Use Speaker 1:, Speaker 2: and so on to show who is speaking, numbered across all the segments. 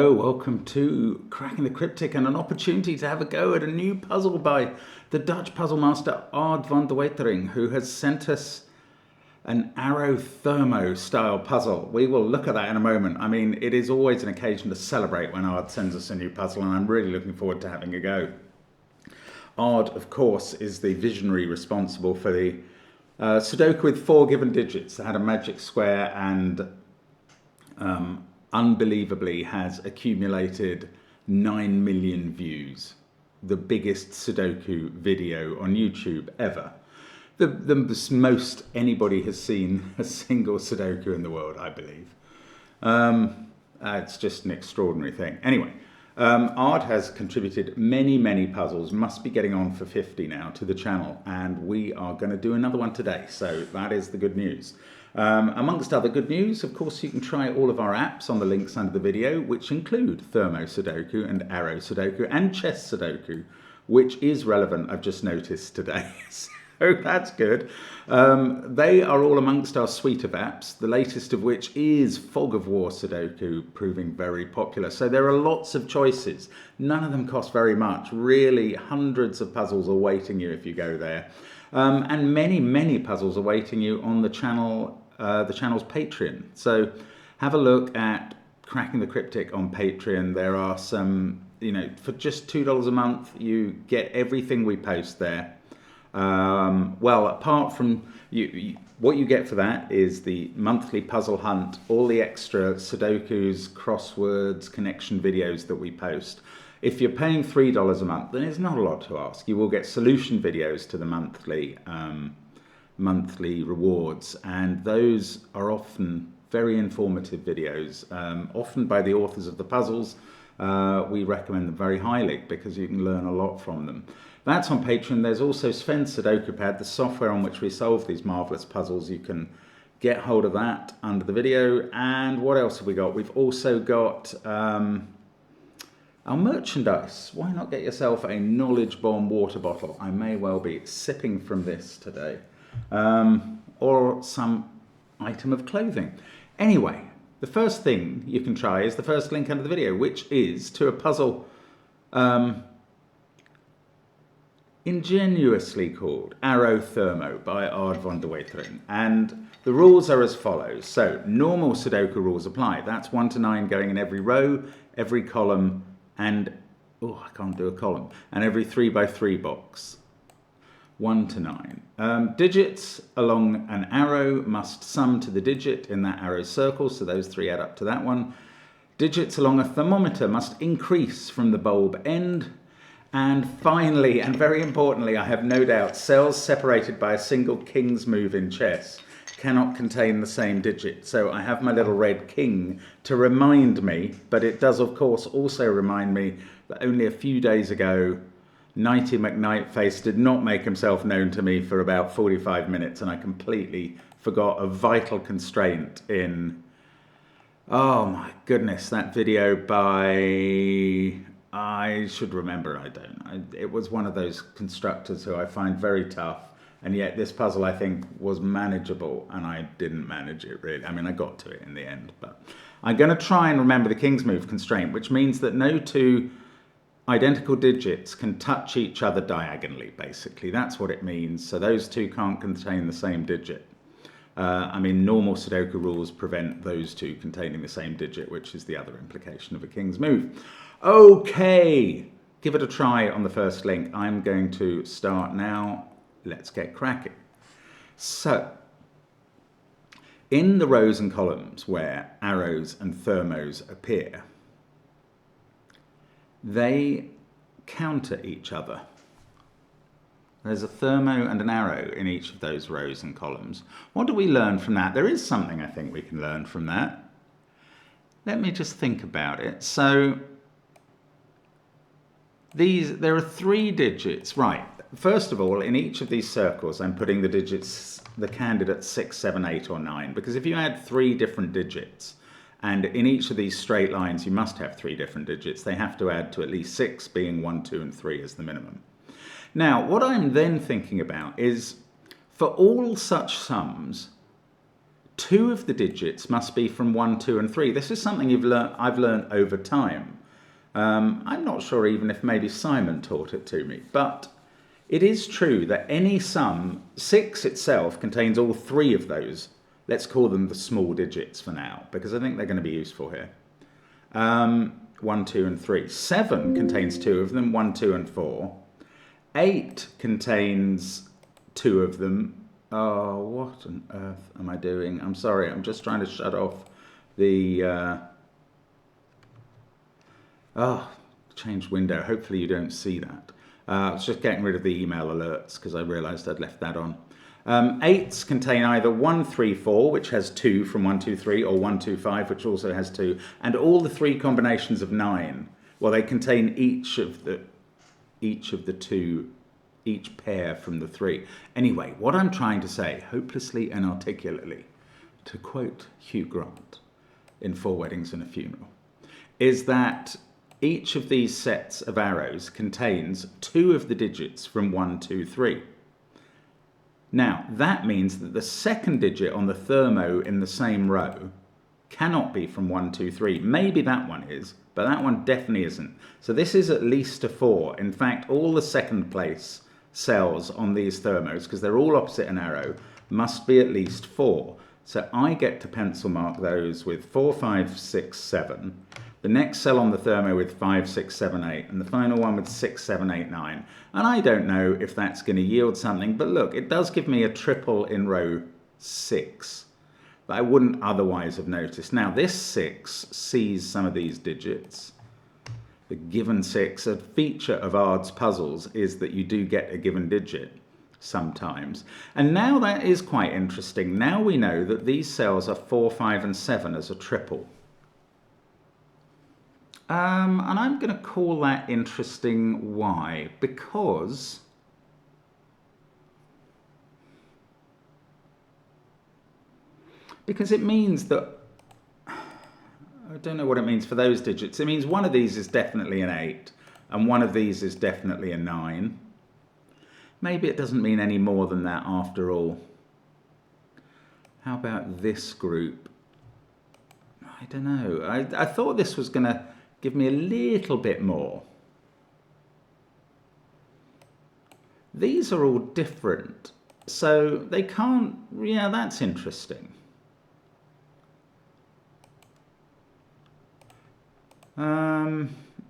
Speaker 1: Hello, welcome to Cracking the Cryptic and an opportunity to have a go at a new puzzle by the Dutch puzzle master Aad van de Wetering, who has sent us an arrow thermo style puzzle. We will look at that in a moment. I mean, it is always an occasion to celebrate when Aad sends us a new puzzle, and I'm really looking forward to having a go. Aad, of course, is the visionary responsible for the Sudoku with 4 given digits that had a magic square and unbelievably has accumulated 9 million views. The biggest Sudoku video on YouTube ever. The most anybody has seen a single Sudoku in the world, I believe. It's just an extraordinary thing. Anyway, Aad has contributed many puzzles, must be getting on for 50 now, to the channel, and we are going to do another one today, so that is the good news. Amongst other good news, of course, you can try all of our apps on the links under the video, which include Thermo Sudoku and Arrow Sudoku and Chess Sudoku, which is relevant, I've just noticed today. So that's good. They are all amongst our suite of apps, the latest of which is Fog of War Sudoku, proving very popular. So there are lots of choices. None of them cost very much. Really, hundreds of puzzles are waiting you if you go there. And many puzzles are waiting you on the channel's Patreon. So have a look at Cracking the Cryptic on Patreon. There are some, for just $2 a month, you get everything we post there. Well, apart from what you get for that is the monthly puzzle hunt, all the extra Sudokus, crosswords, connection videos that we post. If you're paying $3 a month, then it's not a lot to ask. You will get solution videos to the monthly rewards, and those are often very informative videos, often by the authors of the puzzles. We recommend them very highly because you can learn a lot from them. That's on Patreon. There's also SVEN'S SUDOKU PAD, the software on which we solve these marvellous puzzles. You can get hold of that under the video. And what else have we got? We've also got our merchandise. Why not get yourself a Knowledge Bomb water bottle? I may well be sipping from this today. Or some item of clothing. Anyway, the first thing you can try is the first link under the video, which is to a puzzle ingenuously called Arrow Thermo by Aad van de Wetering. And the rules are as follows. So normal Sudoku rules apply. That's 1 to 9 going in every row, every column, and, oh, I can't do a column, and every 3 by 3 box. 1 to 9. Digits along an arrow must sum to the digit in that arrow circle, so those 3 add up to that one. Digits along a thermometer must increase from the bulb end. And finally, and very importantly, I have no doubt, cells separated by a single king's move in chess cannot contain the same digit. So I have my little red king to remind me, but it does of course also remind me that only a few days ago, Nighty McNightface did not make himself known to me for about 45 minutes, and I completely forgot a vital constraint in, oh my goodness, that video by, I should remember, I don't. It was one of those constructors who I find very tough, and yet this puzzle I think was manageable, and I didn't manage it really. I mean, I got to it in the end, but I'm going to try and remember the king's move constraint, which means that no two identical digits can touch each other diagonally, basically. That's what it means. So those two can't contain the same digit. I mean, normal Sudoku rules prevent those two containing the same digit, which is the other implication of a king's move. Okay, give it a try on the first link. I'm going to start now. Let's get cracking. So, in the rows and columns where arrows and thermos appear, they counter each other. There's a thermo and an arrow in each of those rows and columns. What do we learn from that? There is something I think we can learn from that. Let me just think about it. So, there are 3 digits, right? First of all, in each of these circles, I'm putting the digits, the candidates 6, 7, 8, or 9, because if you add 3 different digits, and in each of these straight lines, you must have 3 different digits, they have to add to at least 6, being 1, 2, and 3 as the minimum. Now, what I'm then thinking about is, for all such sums, 2 of the digits must be from 1, 2 and 3. This is something I've learned over time. I'm not sure even if maybe Simon taught it to me, but it is true that any sum, 6 itself contains all 3 of those. Let's call them the small digits for now, because I think they're going to be useful here. 1, 2 and 3. 7 contains 2 of them, 1, 2 and 4. 8 contains 2 of them. Oh, what on earth am I doing? I'm sorry, I'm just trying to shut off the... change window. Hopefully you don't see that. I was just getting rid of the email alerts because I realised I'd left that on. 8s contain either 1, 3, 4, which has 2 from 1, 2, 3, or 1, 2, 5, which also has 2, and all the 3 combinations of 9. Well, they contain each of the 2, each pair from the 3. Anyway, what I'm trying to say, hopelessly and articulately, to quote Hugh Grant in 4 Weddings and a Funeral, is that each of these sets of arrows contains 2 of the digits from 1, 2, 3. Now, that means that the second digit on the thermo in the same row cannot be from 1, 2, 3. Maybe that one is, but that one definitely isn't. So this is at least a 4. In fact, all the second place cells on these thermos, because they're all opposite an arrow, must be at least 4. So I get to pencil mark those with 4, 5, 6, 7. The next cell on the thermo with 5, 6, 7, 8, and the final one with 6, 7, 8, 9. And I don't know if that's going to yield something, but look, it does give me a triple in row 6 that I wouldn't otherwise have noticed. Now this 6 sees some of these digits. The given 6, a feature of Aad's puzzles is that you do get a given digit sometimes. And now that is quite interesting. Now we know that these cells are 4, 5 and 7 as a triple. And I'm going to call that interesting. Why? Because it means that, I don't know what it means for those digits. It means one of these is definitely an 8 and one of these is definitely a 9. Maybe it doesn't mean any more than that after all. How about this group? I don't know. I thought this was going to give me a little bit more. These are all different, so they can't, yeah, that's interesting.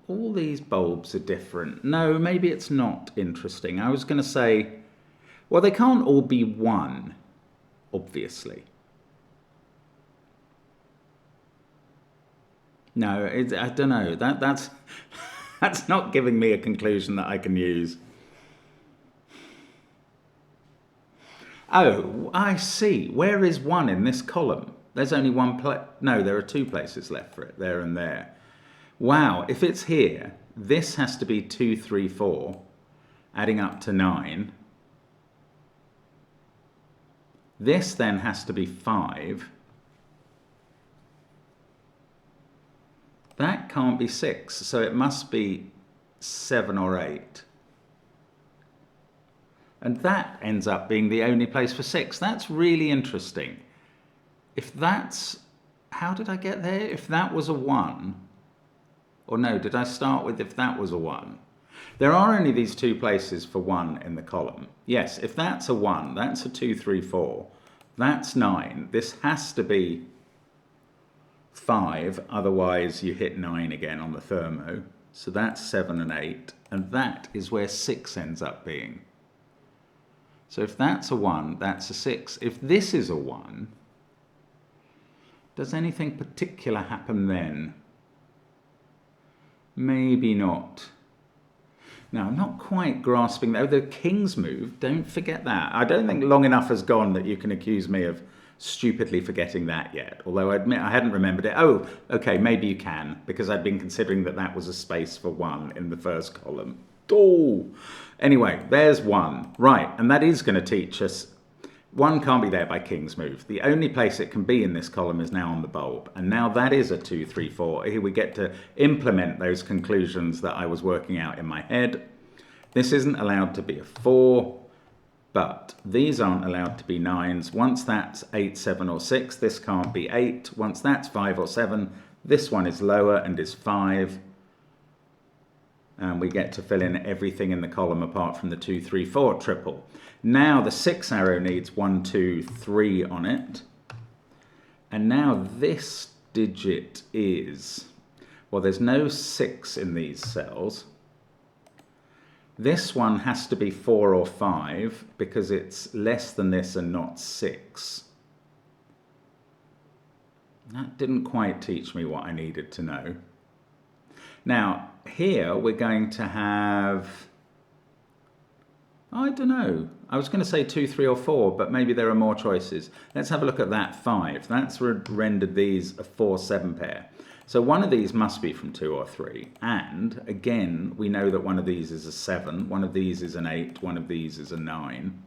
Speaker 1: All these bulbs are different. No, maybe it's not interesting. I was going to say, well, they can't all be 1, obviously. No, I don't know. That's not giving me a conclusion that I can use. Oh, I see. Where is 1 in this column? There's only one place. No, there are 2 places left for it, there and there. Wow, if it's here, this has to be 2, 3, 4, adding up to 9. This then has to be 5. That can't be 6, so it must be 7 or 8. And that ends up being the only place for 6. That's really interesting. If that's... How did I get there? If that was a 1... Or no, did I start with if that was a 1? There are only these 2 places for 1 in the column. Yes, if that's a 1, that's a 2, 3, 4. That's 9. This has to be 5, otherwise you hit 9 again on the thermo. So that's 7 and 8, and that is where 6 ends up being. So if that's a 1, that's a 6. If this is a 1, does anything particular happen then? Maybe not. Now, I'm not quite grasping that. Oh, the king's move, don't forget that. I don't think long enough has gone that you can accuse me of stupidly forgetting that yet, although I admit I hadn't remembered it. Oh, okay, maybe you can, because I'd been considering that that was a space for 1 in the first column. Oh! Anyway, there's 1. Right, and that is going to teach us 1 can't be there by king's move. The only place it can be in this column is now on the bulb. And now that is a 2, 3, 4. Here we get to implement those conclusions that I was working out in my head. This isn't allowed to be a 4. But these aren't allowed to be 9s. Once that's 8, 7 or 6, this can't be 8. Once that's 5 or 7, this one is lower and is 5. And we get to fill in everything in the column apart from the 2, 3, 4 triple. Now the 6 arrow needs 1, 2, 3 on it. And now this digit is, well, there's no 6 in these cells. This one has to be 4 or 5 because it's less than this and not 6. That didn't quite teach me what I needed to know. Now, here we're going to have, I don't know, I was going to say 2, 3 or 4, but maybe there are more choices. Let's have a look at that 5. That's rendered these a 4, 7 pair. So one of these must be from 2 or 3. And again, we know that one of these is a 7, one of these is an 8, one of these is a 9.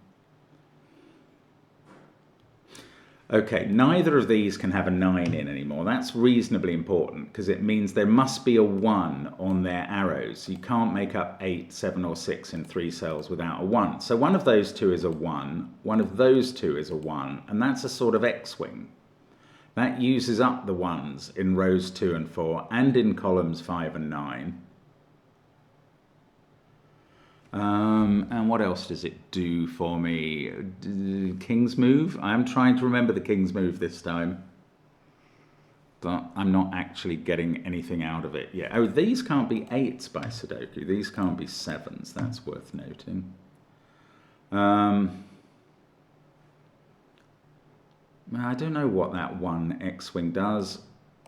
Speaker 1: Okay, neither of these can have a 9 in anymore. That's reasonably important because it means there must be a 1 on their arrows. You can't make up 8, 7 or 6 in 3 cells without a 1. So one of those two is a 1, one of those two is a 1, and that's a sort of X-wing. That uses up the 1s in rows 2 and 4 and in columns 5 and 9. And what else does it do for me? King's move? I'm trying to remember the King's move this time. But I'm not actually getting anything out of it yet. Oh, these can't be 8s by Sudoku. These can't be 7s. That's worth noting. I don't know what that 1 X-wing does.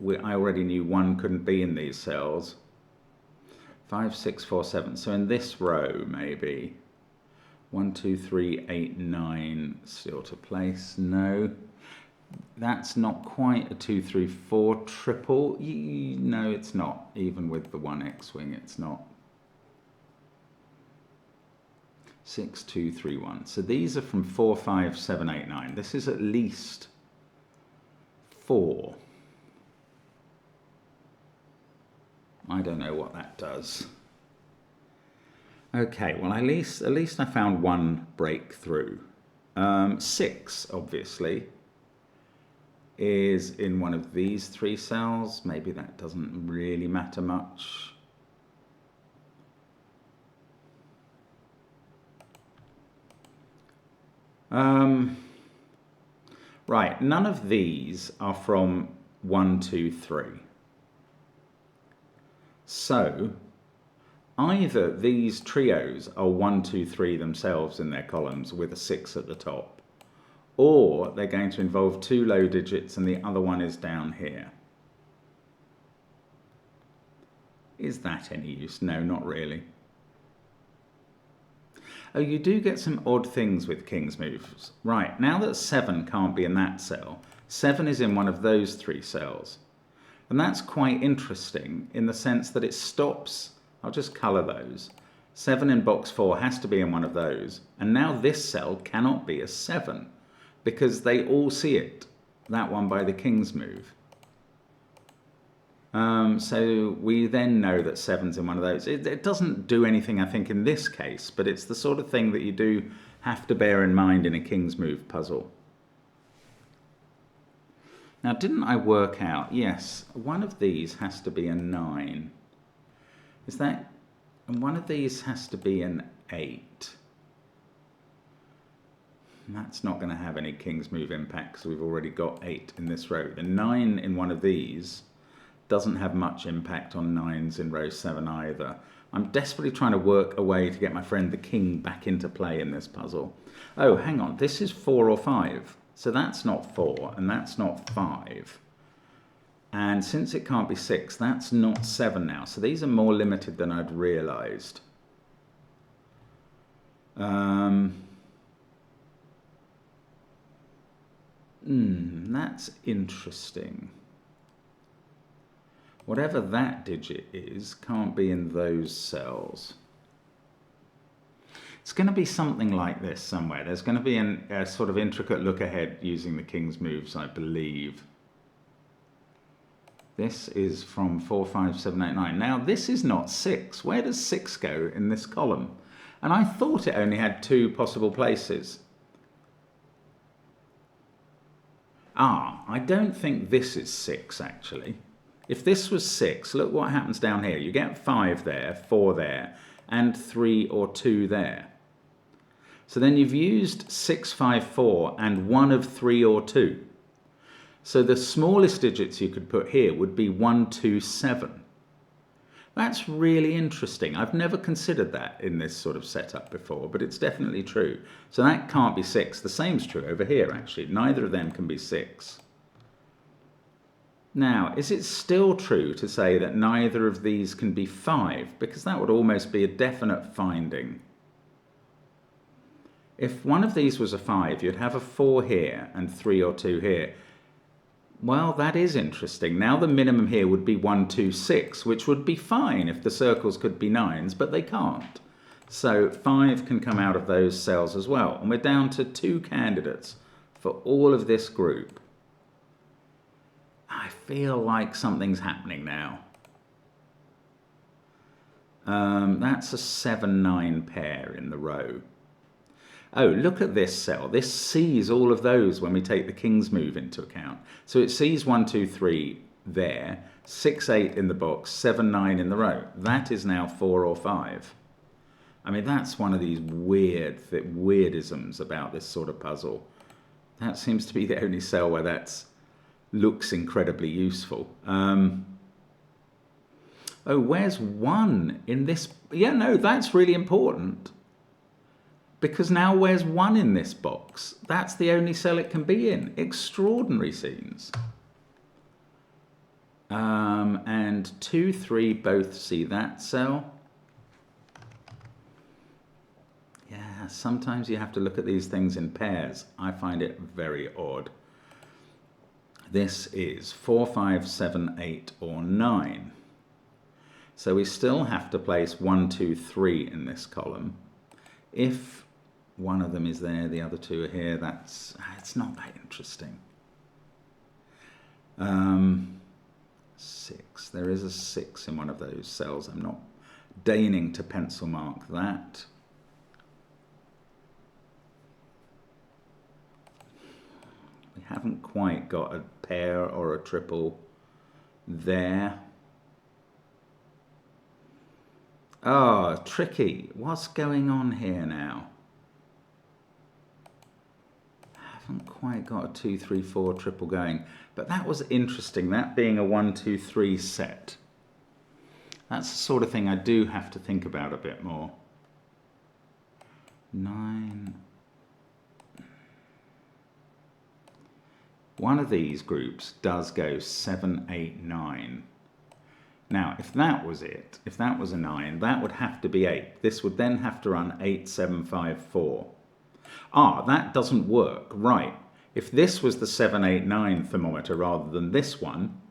Speaker 1: I already knew 1 couldn't be in these cells. 5, 6, 4, 7. So in this row, maybe. 1, 2, 3, 8, 9. Still to place. No. That's not quite a 2, 3, 4 triple. No, it's not. Even with the 1 X-wing, it's not. 6, 2, 3, 1. So these are from 4, 5, 7, 8, 9. This is at least 4. I don't know what that does. Okay, well at least I found one breakthrough. 6, obviously, is in one of these 3 cells. Maybe that doesn't really matter much. Right, none of these are from 1, 2, 3. So, either these trios are 1, 2, 3 themselves in their columns with a 6 at the top, or they're going to involve 2 low digits and the other one is down here. Is that any use? No, not really. Oh, you do get some odd things with King's moves. Right, now that 7 can't be in that cell, 7 is in one of those 3 cells. And that's quite interesting in the sense that it stops, I'll just colour those. 7 in box 4 has to be in one of those. And now this cell cannot be a 7 because they all see it, that one by the King's move. So we then know that 7's in one of those. It doesn't do anything, I think, in this case, but it's the sort of thing that you do have to bear in mind in a King's move puzzle. Now, didn't I work out? Yes, one of these has to be a 9. Is that? And one of these has to be an 8. That's not going to have any King's move impact because we've already got 8 in this row. The 9 in one of these doesn't have much impact on 9s in row 7 either. I'm desperately trying to work a way to get my friend the King back into play in this puzzle. Oh, hang on, this is 4 or 5. So that's not 4 and that's not 5. And since it can't be 6, that's not 7 now. So these are more limited than I'd realised. That's interesting. Whatever that digit is can't be in those cells. It's going to be something like this somewhere. There's going to be a sort of intricate look ahead using the King's moves, I believe. This is from 4, 5, 7, 8, 9. Now, this is not 6. Where does 6 go in this column? And I thought it only had 2 possible places. I don't think this is 6 actually. If this was 6, look what happens down here. You get 5 there, 4 there, and 3 or 2 there. So then you've used 6, 5, 4 and 1 of 3 or 2. So the smallest digits you could put here would be 1, 2, 7. That's really interesting. I've never considered that in this sort of setup before, but it's definitely true. So that can't be 6. The same's true over here, actually. Neither of them can be 6. Now, is it still true to say that neither of these can be 5? Because that would almost be a definite finding. If one of these was a 5, you'd have a 4 here and 3 or 2 here. Well, that is interesting. Now the minimum here would be 1, 2, 6, which would be fine if the circles could be 9s, but they can't. So 5 can come out of those cells as well. And we're down to 2 candidates for all of this group. I feel like something's happening now. That's a 7-9 pair in the row. Oh, look at this cell. This sees all of those when we take the king's move into account. So it sees 1, 2, 3 there, 6, 8 in the box, 7, 9 in the row. That is now 4 or 5. I mean, that's one of these weirdisms about this sort of puzzle. That seems to be the only cell where that looks incredibly useful. Oh, where's 1 in this? Yeah, no, that's really important. Because now where's 1 in this box? That's the only cell it can be in. Extraordinary scenes. And 2, 3 both see that cell. Yeah, sometimes you have to look at these things in pairs. I find it very odd. This is 4, 5, 7, 8, or 9. So we still have to place 1, 2, 3 in this column. If one of them is there, the other 2 are here, it's not that interesting. 6, there is a 6 in one of those cells. I'm not deigning to pencil mark that. We haven't quite got a pair or a triple there. Oh, tricky. What's going on here now? Haven't quite got a 2, 3, 4 triple going. But that was interesting, that being a 1, 2, 3 set. That's the sort of thing I do have to think about a bit more. 9. One of these groups does go 7, 8, 9. Now, if that was it, if that was a 9, that would have to be 8. This would then have to run 8, 7, 5, 4. That doesn't work. Right. If this was the 7, 8, 9 thermometer rather than this one,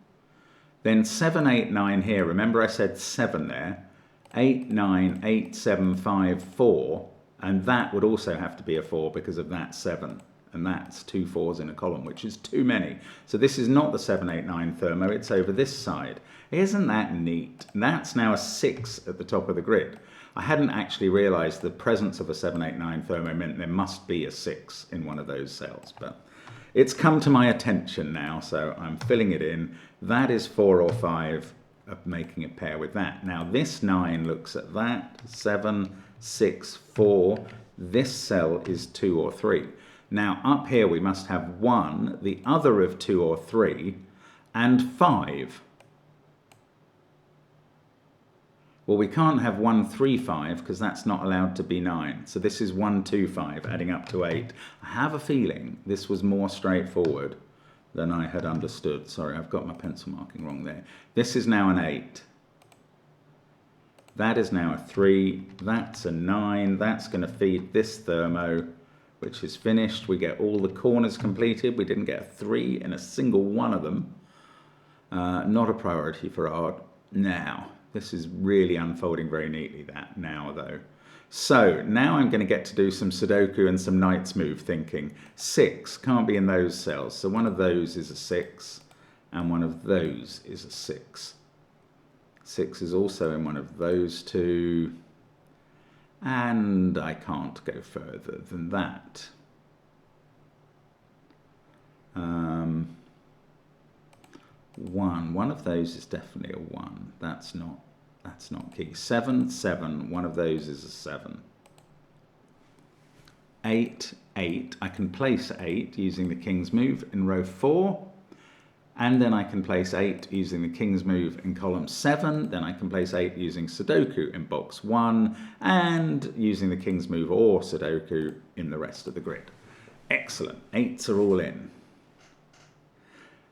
Speaker 1: then 7, 8, 9 here, remember I said 7 there, 8, 9, 8, 7, 5, 4, and that would also have to be a 4 because of that 7. And that's 2 4s in a column, which is too many. So this is not the 7, 8, 9 thermo, it's over this side. Isn't that neat? That's now a 6 at the top of the grid. I hadn't actually realized the presence of a 7, 8, 9 thermo meant there must be a 6 in one of those cells, but it's come to my attention now, so I'm filling it in. That is 4 or 5, making a pair with that. Now this 9 looks at that, 7, 6, 4. This cell is 2 or 3. Now up here we must have 1, the other of 2 or 3, and 5. Well, we can't have 1, 3, 5 because that's not allowed to be 9. So this is 1, 2, 5 adding up to 8. I have a feeling this was more straightforward than I had understood. Sorry, I've got my pencil marking wrong there. This is now an 8. That is now a 3. That's a 9. That's going to feed this thermo, which is finished. We get all the corners completed. We didn't get a 3 in a single one of them. Not a priority for art. Now, this is really unfolding very neatly that now though. So now I'm going to get to do some Sudoku and some knight's move thinking. 6 can't be in those cells. So one of those is a 6 and one of those is a 6. 6 is also in one of those two. And I can't go further than that. One of those is definitely a 1. That's not key. 7, 7. One of those is a 7. 8, 8. I can place 8 using the king's move in row 4. And then I can place 8 using the king's move in column 7. Then I can place 8 using Sudoku in box 1. And using the king's move or Sudoku in the rest of the grid. Excellent. 8s are all in.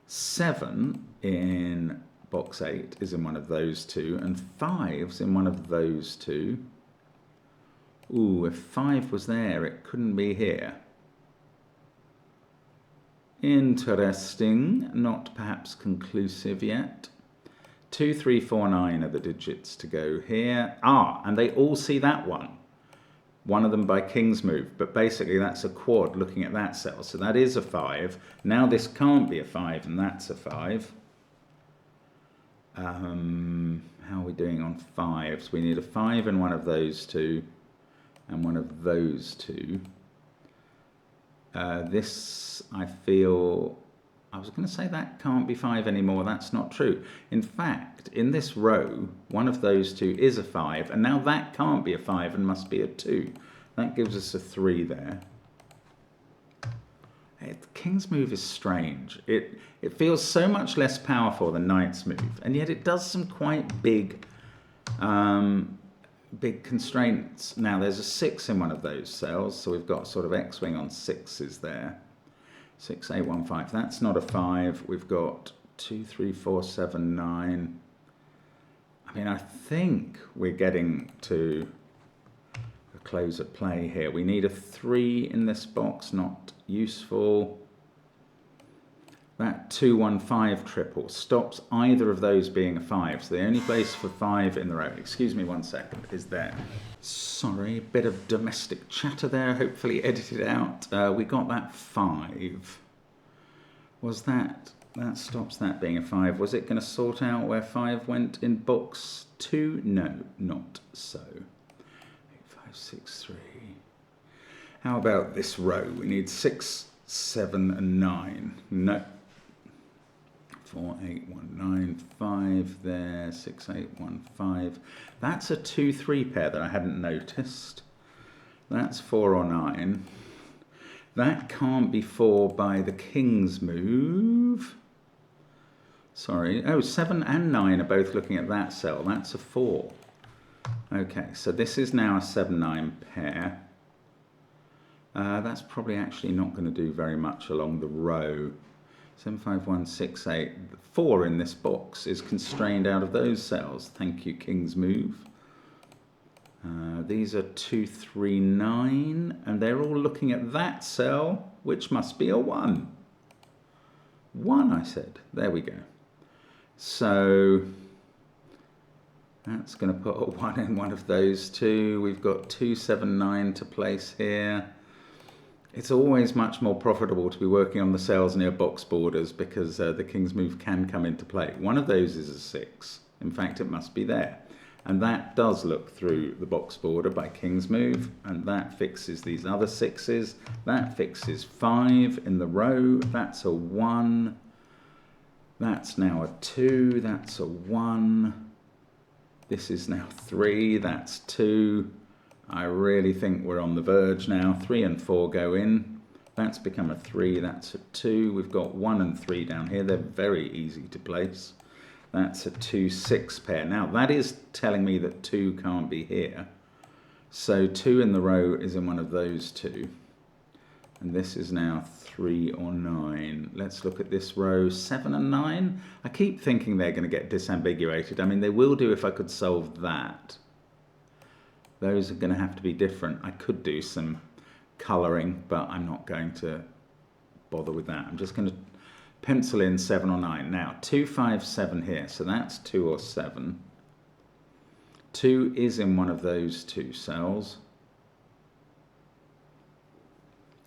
Speaker 1: 7 in box 8 is in one of those two. And 5's in one of those two. Ooh, if 5 was there, it couldn't be here. Interesting, not perhaps conclusive yet. 2, 3, 4, 9 are the digits to go here. And they all see that one. One of them by king's move, but basically that's a quad looking at that cell. So that is a 5. Now this can't be a 5 and that's a 5. How are we doing on 5s? We need a 5 in one of those two and one of those two. This, I feel, I was going to say that can't be 5 anymore. That's not true. In fact, in this row, one of those two is a 5, and now that can't be a 5 and must be a 2. That gives us a 3 there. The king's move is strange. It feels so much less powerful than knight's move, and yet it does some quite big constraints. Now there's a 6 in one of those cells, so we've got sort of X-wing on 6s there. 6, 8, 1, 5. That's not a 5. We've got 2, 3, 4, 7, 9. I mean, I think we're getting to a close of play here. We need a 3 in this box, not useful. That 2, 1, 5 triple stops either of those being a 5. So the only place for 5 in the row, excuse me 1 second, is there. Sorry, a bit of domestic chatter there, hopefully edited out. We got that 5. Was that stops that being a 5. Was it going to sort out where 5 went in box 2? No, not so. 8, 5, 6, 3. How about this row? We need 6, 7, and 9. No. 4, 8, 1, 9, 5 there, 6, 8, 1, 5. That's a 2, 3 pair that I hadn't noticed. That's 4 or 9. That can't be 4 by the king's move. Sorry. Oh, 7 and 9 are both looking at that cell. That's a 4. Okay, so this is now a 7, 9 pair. That's probably actually not going to do very much along the row. 7, 5, 1, 6, 8. 4 in this box is constrained out of those cells. Thank you, king's move. These are 2, 3, 9, and they're all looking at that cell, which must be a 1. 1, I said. There we go. So that's going to put a 1 in one of those two. We've got 2, 7, 9 to place here. It's always much more profitable to be working on the cells near box borders because the king's move can come into play. One of those is a 6. In fact, it must be there. And that does look through the box border by king's move, and that fixes these other 6s. That fixes 5 in the row. That's a 1. That's now a 2. That's a 1. This is now 3. That's 2. I really think we're on the verge now. 3 and 4 go in. That's become a 3. That's a 2. We've got 1 and 3 down here. They're very easy to place. That's a 2, 6 pair. Now, that is telling me that 2 can't be here. So 2 in the row is in one of those two. And this is now 3 or 9. Let's look at this row, 7 and 9. I keep thinking they're going to get disambiguated. I mean, they will do if I could solve that. Those are going to have to be different. I could do some colouring, but I'm not going to bother with that. I'm just going to pencil in 7 or 9. Now, 2, 5, 7 here, so that's 2 or 7. 2 is in one of those two cells.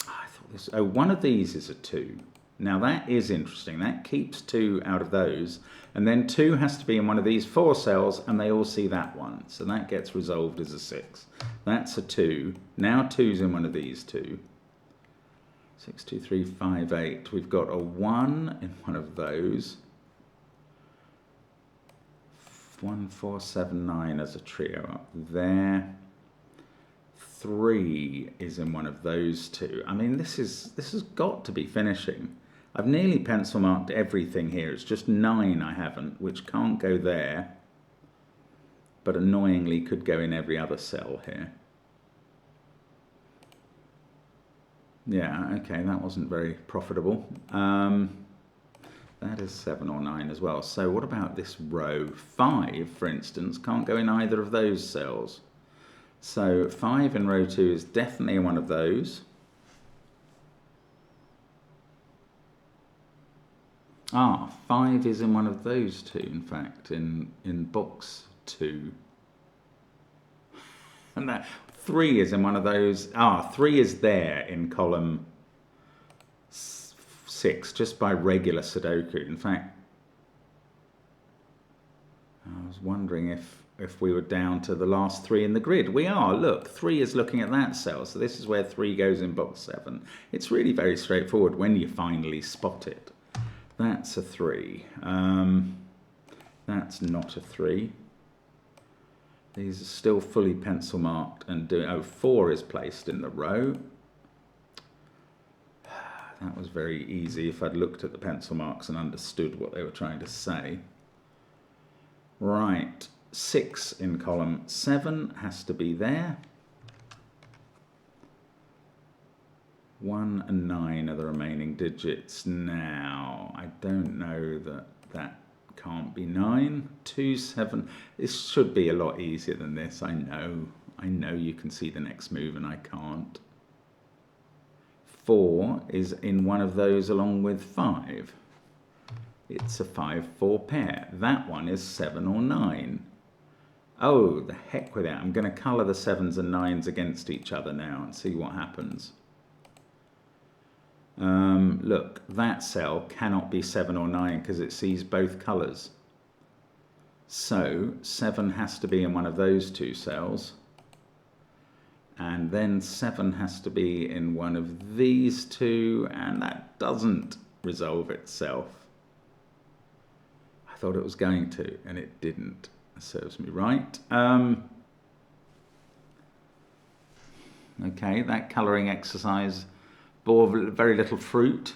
Speaker 1: I thought this, oh, one of these is a 2. Now that is interesting. That keeps 2 out of those. And then 2 has to be in one of these 4 cells, and they all see that one. So that gets resolved as a 6. That's a 2. Now 2's in one of these 2. 6, 2, 3, 5, 8. We've got a 1 in one of those. 1, 4, 7, 9 as a trio up there. 3 is in one of those 2. I mean, this has got to be finishing. I've nearly pencil marked everything here. It's just 9 I haven't, which can't go there, but annoyingly could go in every other cell here. Yeah, okay, that wasn't very profitable. That is 7 or 9 as well. So what about this row? 5, for instance, can't go in either of those cells. So 5 in row 2 is definitely in one of those. Ah, 5 is in one of those 2, in fact, in box 2. And that 3 is in one of those. Ah, 3 is there in column 6, just by regular Sudoku. In fact, I was wondering if we were down to the last 3 in the grid. We are, look, 3 is looking at that cell, so this is where 3 goes in box 7. It's really very straightforward when you finally spot it. That's a 3. That's not a 3. These are still fully pencil marked and doing. Oh, 4 is placed in the row. That was very easy if I'd looked at the pencil marks and understood what they were trying to say. Right, 6 in column 7 has to be there. 1 and 9 are the remaining digits now. I don't know that can't be 9. 2, 7. This should be a lot easier than this. I know you can see the next move and I can't. 4 is in one of those along with 5. It's a 5-4 pair. That one is 7 or 9. Oh, the heck with it. I'm going to colour the 7s and 9s against each other now and see what happens. Look, that cell cannot be 7 or 9 because it sees both colours. So 7 has to be in one of those 2 cells. And then 7 has to be in one of these 2, and that doesn't resolve itself. I thought it was going to, and it didn't. That serves me right. Okay, that colouring exercise bore very little fruit.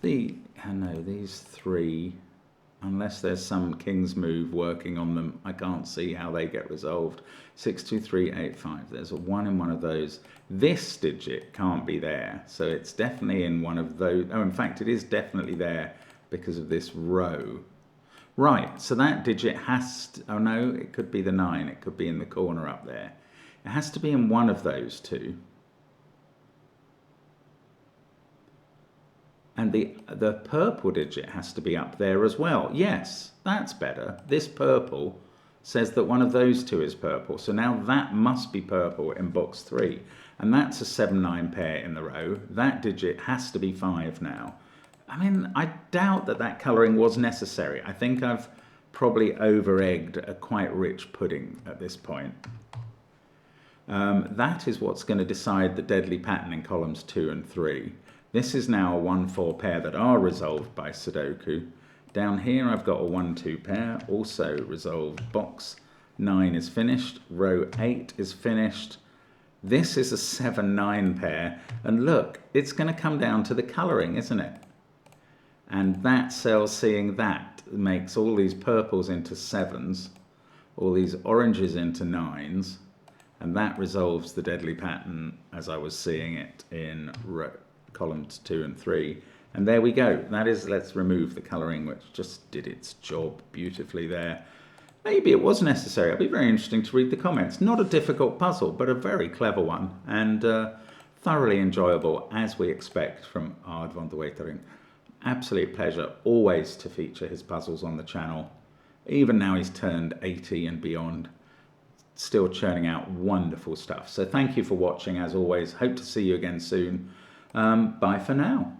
Speaker 1: I know these 3, unless there's some king's move working on them, I can't see how they get resolved. 6, 2, 3, 8, 5. There's a 1 in one of those. This digit can't be there, so it's definitely in one of those. Oh, in fact, it is definitely there because of this row. Right, so that digit has to, oh no, it could be the 9. It could be in the corner up there. It has to be in one of those 2. And the purple digit has to be up there as well. Yes, that's better. This purple says that one of those 2 is purple. So now that must be purple in box 3. And that's a 7-9 pair in the row. That digit has to be 5 now. I mean, I doubt that colouring was necessary. I think I've probably over-egged a quite rich pudding at this point. That is what's going to decide the deadly pattern in columns 2 and 3. This is now a 1-4 pair that are resolved by Sudoku. Down here I've got a 1-2 pair, also resolved. Box 9 is finished, row 8 is finished. This is a 7-9 pair, and look, it's going to come down to the colouring, isn't it? And that cell seeing that makes all these purples into 7s, all these oranges into 9s, and that resolves the deadly pattern as I was seeing it in columns 2 and 3. And there we go. That is, let's remove the colouring, which just did its job beautifully there. Maybe it was necessary. It'll be very interesting to read the comments. Not a difficult puzzle, but a very clever one, and thoroughly enjoyable, as we expect from Aad van de Wetering. Absolute pleasure always to feature his puzzles on the channel. Even now he's turned 80 and beyond. still churning out wonderful stuff. So thank you for watching as always. Hope to see you again soon. Bye for now.